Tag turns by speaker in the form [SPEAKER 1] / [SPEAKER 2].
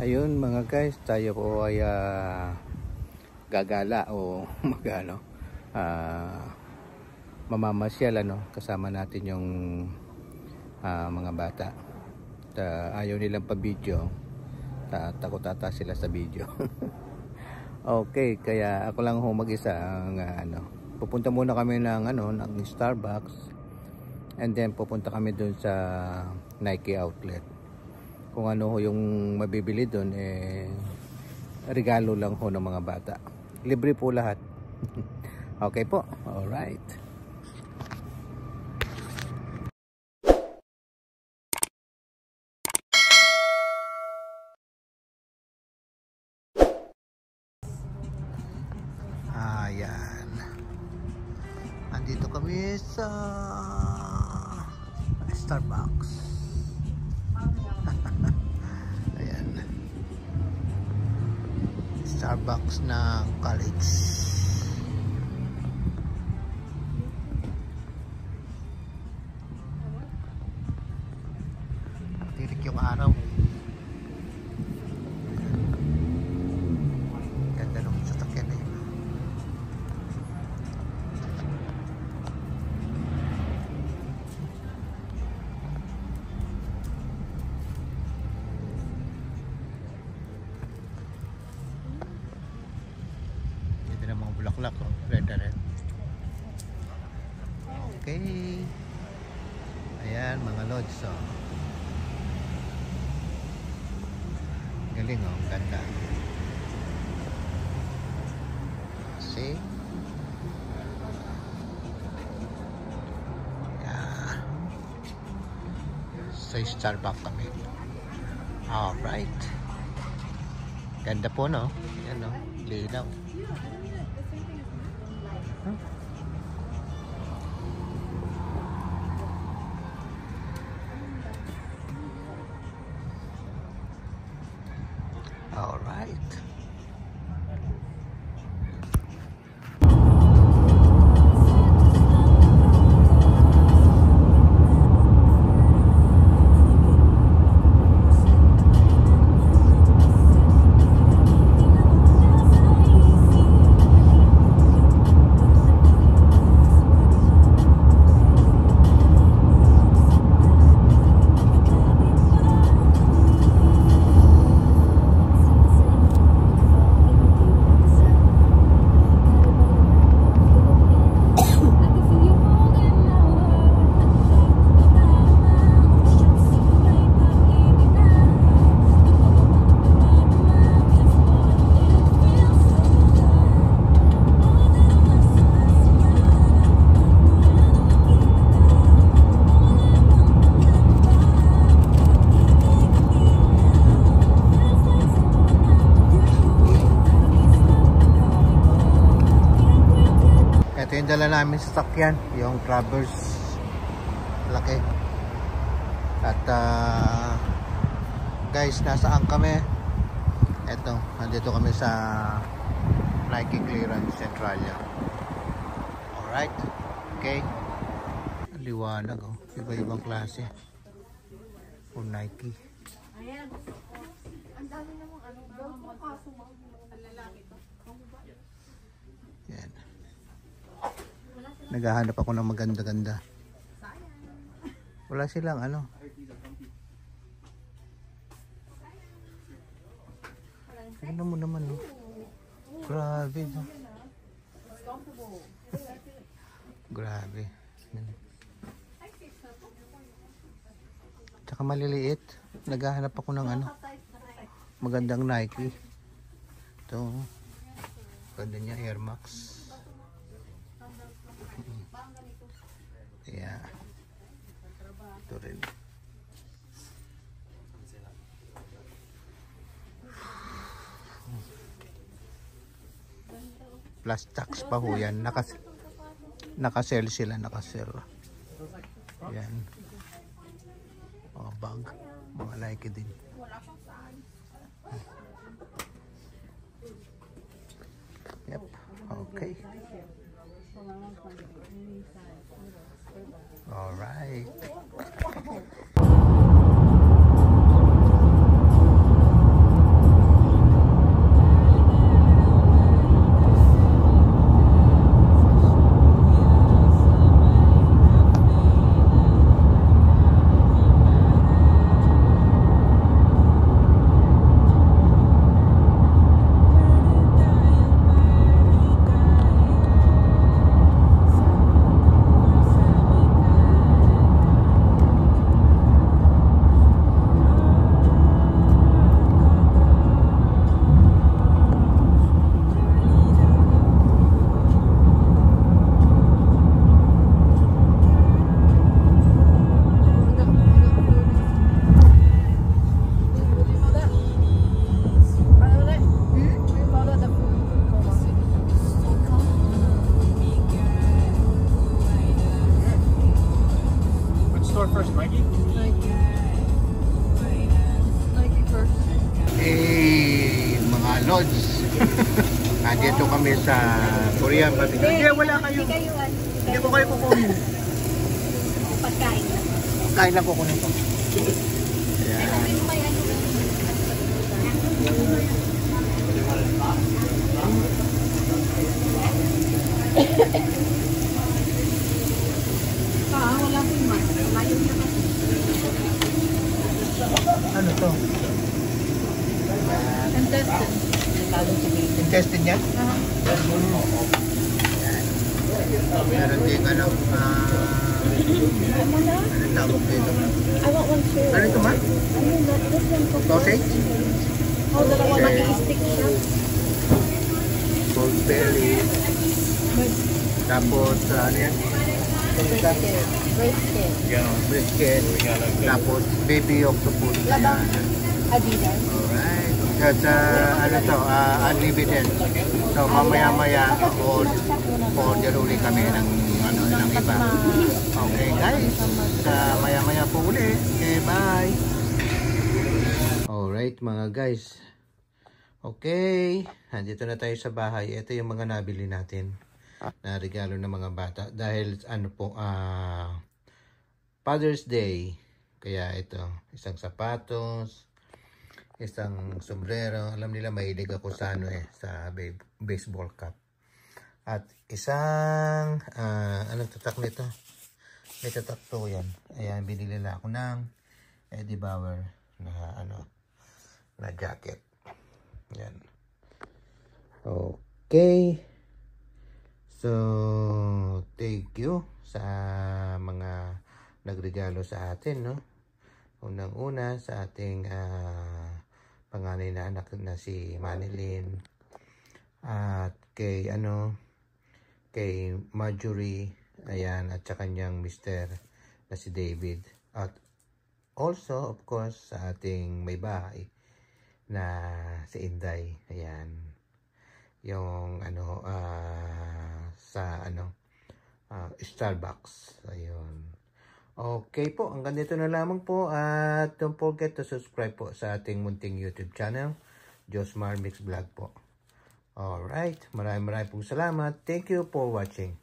[SPEAKER 1] Ayun mga guys, tayo po ay gagala o magano mamamasyal kasama natin yung mga bata. Ayaw nilang pa video, takot ata sila sa video. Okay, kaya ako lang ho mag-isa ang pupunta muna kami ng ng Starbucks, and then pupunta kami dun sa Nike outlet. Kung ano ho yung mabibili doon, regalo lang ho ng mga bata. Libre po lahat. Okay po. Alright. Ayan. Andito kami sa Starbucks. Ayan. Starbucks ng college. Tirik yung araw. Ganda ng sasakyan na yun. Bulaklak, red na red. Okay. Ayan mga lods. Galing ang ganda. See? Yeah. Sa Starbucks kami. Alright. Ganda po no? Yan no? Linaw. All right. Ito yung dala namin sa sakyan, yung Traverse, laki. At guys, nasaan kami? Eto, nandito kami sa Nike Clearance Centralia. Alright, okay. Ang liwanag, iba-ibang klase for Nike. Ayan, ang dami namang yan. Naghahanap ako ng maganda-ganda. Wala silang Tignan mo naman Grabe Grabe. Tsaka maliliit. Naghahanap ako ng magandang Nike. Ito. Ganda niya, Air Max. Yeah. Ito rin. Plus tax pa ho yan. Nakasell sila, nakasell. Yan. Mga bag. Mga Nike din. Yep. Okay. Alright. Lodge. Dito kami sa Korean barbecue. Hindi, wala kayo. Hindi ko kayo kukunin.
[SPEAKER 2] Pagkain lang.
[SPEAKER 1] Kain lang kukunin ko. Ayan.
[SPEAKER 2] Wala po yung mas. Layo na kasi.
[SPEAKER 1] Ano to?
[SPEAKER 2] Intestine.
[SPEAKER 1] Intestine yan? Meron din ano, anong tawag dito?
[SPEAKER 2] I want one too.
[SPEAKER 1] Ano ito ma? Sausage?
[SPEAKER 2] Oh, dalawa nag-i-stick siya.
[SPEAKER 1] Cold belly. Tapos ano yan?
[SPEAKER 2] Brisket.
[SPEAKER 1] Brisket. Tapos baby octopus.
[SPEAKER 2] Labang Adidas.
[SPEAKER 1] Alright. At ano to, unlimited. So mamaya-maya order uli kami ng ano ng iba. Okay guys. Maya-maya po uli. Okay, bye. Alright mga guys. Okay, nandito na tayo sa bahay. Ito yung mga nabili natin na regalo ng mga bata dahil ano po Father's Day. Kaya ito, isang sapatos, isang sombrero. Alam nila mahilig ako sa ano sa baseball cap. At isang anong tatak nito? May tatak to yan. Ayan, binili na ako ng Eddie Bauer na ano na jacket. Yan. Okay. So, thank you sa mga nagregalo sa atin, no? Unang-una sa ating panganay na anak na si Manilyn. At kay kay Marjorie, ayan, at sa kanyang mister na si David. At also, of course, sa ating may bahay na si Inday, ayan. Yung sa Starbucks, ayun. Okay po, hanggang dito na lamang po at don't forget to subscribe po sa ating munting YouTube channel, Josmar Mix Vlog po. Alright, maraming pong salamat. Thank you for watching.